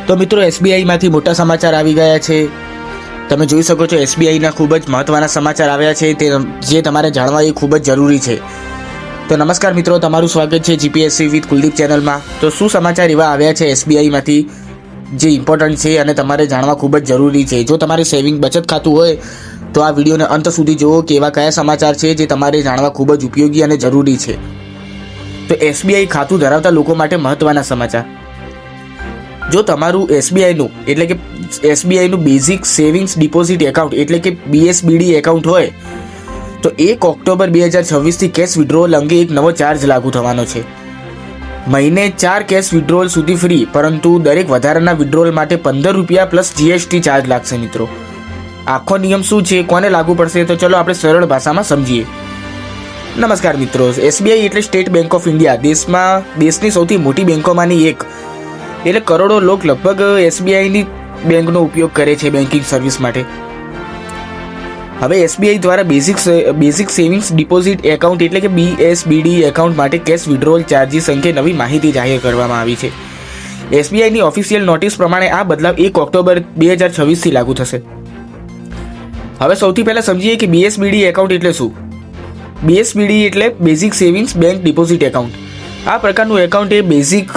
તો મિત્રો એસબીઆઈમાંથી મોટા સમાચાર આવી ગયા છે. તમે જોઈ શકો છો એસબીઆઈના ખૂબ જ મહત્ત્વના સમાચાર આવ્યા છે તે જે તમારે જાણવા એ ખૂબ જ જરૂરી છે. તો નમસ્કાર મિત્રો, તમારું સ્વાગત છે જીપીએસસી વિથ કુલદીપ ચેનલમાં. તો શું સમાચાર એવા આવ્યા છે એસબીઆઈમાંથી જે ઇમ્પોર્ટન્ટ છે અને તમારે જાણવા ખૂબ જ જરૂરી છે. જો તમારે સેવિંગ બચત ખાતું હોય તો આ વિડીયોને અંત સુધી જુઓ કે એવા કયા સમાચાર છે જે તમારે જાણવા ખૂબ જ ઉપયોગી અને જરૂરી છે. તો એસબીઆઈ ખાતું ધરાવતા લોકો માટે મહત્ત્વના સમાચાર. જો તમારું એસબીઆઈનું બેઝિક સેવિંગ્સ ડિપોઝિટ એકાઉન્ટ એટલે કે BSBD એકાઉન્ટ હોય તો 1 ઓક્ટોબર 2026થી કેશ વિડ્રોવલ અંગે એક નવો ચાર્જ લાગુ થવાનો છે. મહિને 4 કેશ વિડ્રોવલ સુધી ફ્રી, પરંતુ દરેક વધારાના વિડ્રોવલ માટે ₹15 પ્લસ GST ચાર્જ લાગશે. મિત્રો, આખો નિયમ શું છે, કોને લાગુ પડશે, તો ચલો આપણે સરળ ભાષામાં સમજીએ. નમસ્કાર મિત્રો, એસબીઆઈ એટલે સ્ટેટ બેંક ઓફ ઇન્ડિયા, દેશની સૌથી મોટી બેંકોમાંની એક. એટલે કરોડો લોકો લગભગ એસબીઆઈની બેંકનો ઉપયોગ કરે છે બેન્કિંગ સર્વિસ માટે. હવે એસબીઆઈ દ્વારા બેઝિક સેવિંગ્સ ડિપોઝિટ એકાઉન્ટ એટલે કે BSBD એકાઉન્ટ માટે કેશ વિડ્રોવલ ચાર્જીસ અંગે નવી માહિતી જાહેર કરવામાં આવી છે. એસબીઆઈની ઓફિશિયલ નોટિસ પ્રમાણે આ બદલાવ 1 ઓક્ટોબર 2026થી લાગુ થશે. હવે સૌથી પહેલાં સમજીએ કે BSBD એકાઉન્ટ એટલે શું. BSBD એટલે basic savings bank deposit account. આ પ્રકારનું એકાઉન્ટ એ બેઝિક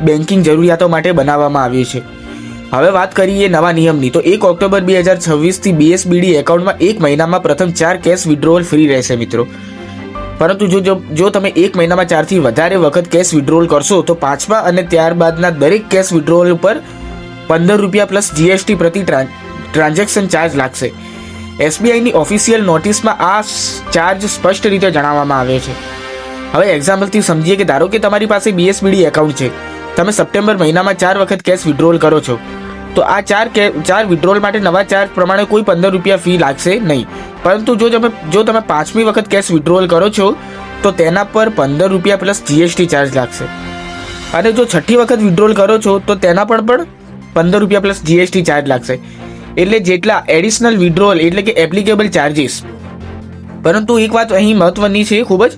બેન્કિંગ જરૂરિયાતો માટે બનાવવામાં આવ્યું છે. હવે વાત કરીએ નવા નિયમની, તો 1 ઓક્ટોબર 2026થી BSBD એકાઉન્ટમાં એક મહિનામાં પ્રથમ 4 કેશ વિડ્રોવલ ફ્રી રહેશે મિત્રો. પરંતુ જો તમે એક મહિનામાં 4થી વધારે વખત કેશ વિડ્રોવલ કરશો તો પાંચમા અને ત્યારબાદના દરેક કેશ વિડ્રોવલ ઉપર ₹15 પ્લસ GST પ્રતિ ટ્રાન્ઝેક્શન ચાર્જ લાગશે. એસબીઆઈની ઓફિશિયલ નોટિસમાં આ ચાર્જ સ્પષ્ટ રીતે જણાવવામાં આવ્યો છે. હવે એક્ઝામ્પલથી સમજીએ કે ધારો કે તમારી પાસે BSBD એકાઉન્ટ છે, તમે સપ્ટેમ્બર મહિનામાં 4 વખત કેશ વિડ્રોવલ કરો છો, તો આ ચાર વિડ્રોવલ માટે નવા ચાર્જ પ્રમાણે કોઈ ₹15 ફી લાગશે નહીં. પરંતુ જો તમે પાંચમી વખત કેશ વિડ્રોવલ કરો છો તો તેના પર ₹15 પ્લસ GST ચાર્જ લાગશે. અને જો છઠ્ઠી વખત વિડ્રોવલ કરો છો તો તેના પર પણ ₹15 પ્લસ GST ચાર્જ લાગશે. એટલે જેટલા એડિશનલ વિડ્રોવલ એટલે કે એપ્લિકેબલ ચાર્જીસ. પરંતુ એક વાત અહીં મહત્વની છે ખૂબ જ,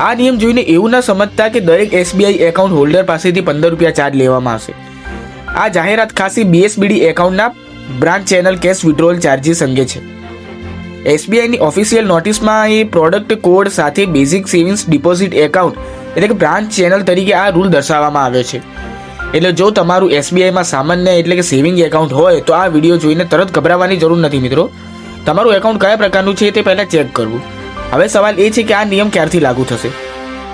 આ નિયમ જોઈને એવું ન સમજતા કે દરેક એસબીઆઈ એકાઉન્ટ હોલ્ડર પાસેથી ₹15 ચાર્જ લેવામાં આવશે. આ જાહેરાત ખાસી BSBD એકાઉન્ટના branch channel cash withdrawal charges અંગે છે. એસબીઆઈની ઓફિશિયલ નોટિસમાં એ પ્રોડક્ટ કોડ સાથે બેઝિક સેવિંગ્સ ડિપોઝિટ એકાઉન્ટ એટલે કે બ્રાન્ચ ચેનલ તરીકે આ રૂલ દર્શાવવામાં આવ્યો છે. એટલે જો તમારું એસબીઆઈમાં સામાન્ય એટલે કે સેવિંગ એકાઉન્ટ હોય તો આ વિડીયો જોઈને તરત ગભરાવાની જરૂર નથી મિત્રો. તમારું એકાઉન્ટ કયા પ્રકારનું છે તે પહેલાં ચેક કરવું. હવે સવાલ એ છે કે આ નિયમ ક્યારથી લાગુ થશે,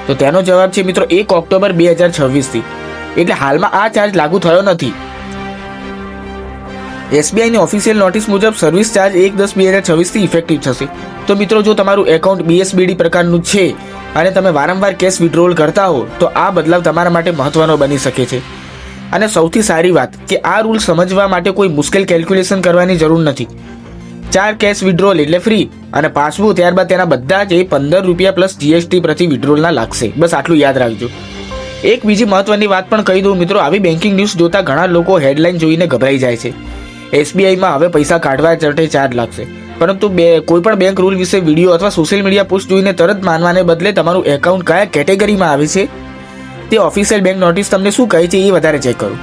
તો તેનો જવાબ છે મિત્રો 1 ઓક્ટોબર 2026થી. એટલે હાલમાં આ ચાર્જ લાગુ થયો નથી. એસબીઆઈની ઓફિશિયલ નોટિસ મુજબ સર્વિસ ચાર્જ 1/10/2026થી ઇફેક્ટિવ થશે. તો મિત્રો, જો તમારું એકાઉન્ટ BSBD પ્રકારનું છે અને તમે વારંવાર કેશ વિડ્રોવલ કરતા હો તો આ બદલાવ તમારા માટે મહત્વનો બની શકે છે. અને સૌથી સારી વાત કે આ રૂલ સમજવા માટે કોઈ મુશ્કેલ કેલ્ક્યુલેશન કરવાની જરૂર નથી. 4 કેશ વિડ્રોવલ એટલે ફ્રી, અને પાછું ત્યારબાદ તેના બધા જ ₹15 પ્લસ GST પ્રતિ વિડ્રોવલના લાગશે. બસ આટલું યાદ રાખજો. એક બીજી મહત્વની વાત પણ કહી દઉં મિત્રો, આવી બેન્કિંગ ન્યૂઝ જોતા ઘણા લોકો હેડલાઇન જોઈને ગભરાઈ જાય છે. એસબીઆઈમાં હવે પૈસા કાઢવા માટે ચાર્જ લાગશે. પરંતુ કોઈ પણ બેંક રૂલ વિશે વિડીયો અથવા સોશિયલ મીડિયા પોસ્ટ જોઈને તરત માનવાને બદલે તમારું એકાઉન્ટ કયા કેટેગરીમાં આવે છે તે ઓફિશિયલ બેંક નોટિસ તમને શું કહે છે એ વધારે ચેક કરો.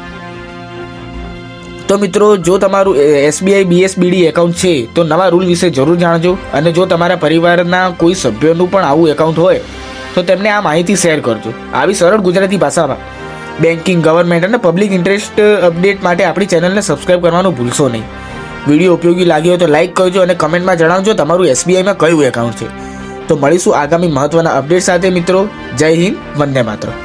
તો મિત્રો, જો તમારું એસબીઆઈ BSBD એકાઉન્ટ છે તો નવા રૂલ વિશે જરૂર જાણજો. અને જો તમારા પરિવારના કોઈ સભ્યોનું પણ આવું એકાઉન્ટ હોય તો તેમને આ માહિતી શેર કરજો. આવી સરળ ગુજરાતી ભાષામાં બેન્કિંગ, ગવર્મેન્ટ અને પબ્લિક ઇન્ટરેસ્ટ અપડેટ માટે આપણી ચેનલને સબસ્ક્રાઇબ કરવાનું ભૂલશો નહીં. વિડીયો ઉપયોગી લાગ્યો હોય તો લાઇક કરજો અને કમેન્ટમાં જણાવજો તમારું એસબીઆઈમાં કયું એકાઉન્ટ છે. તો મળીશું આગામી મહત્વના અપડેટ સાથે મિત્રો. જય હિન્દ, વંદે માતરમ.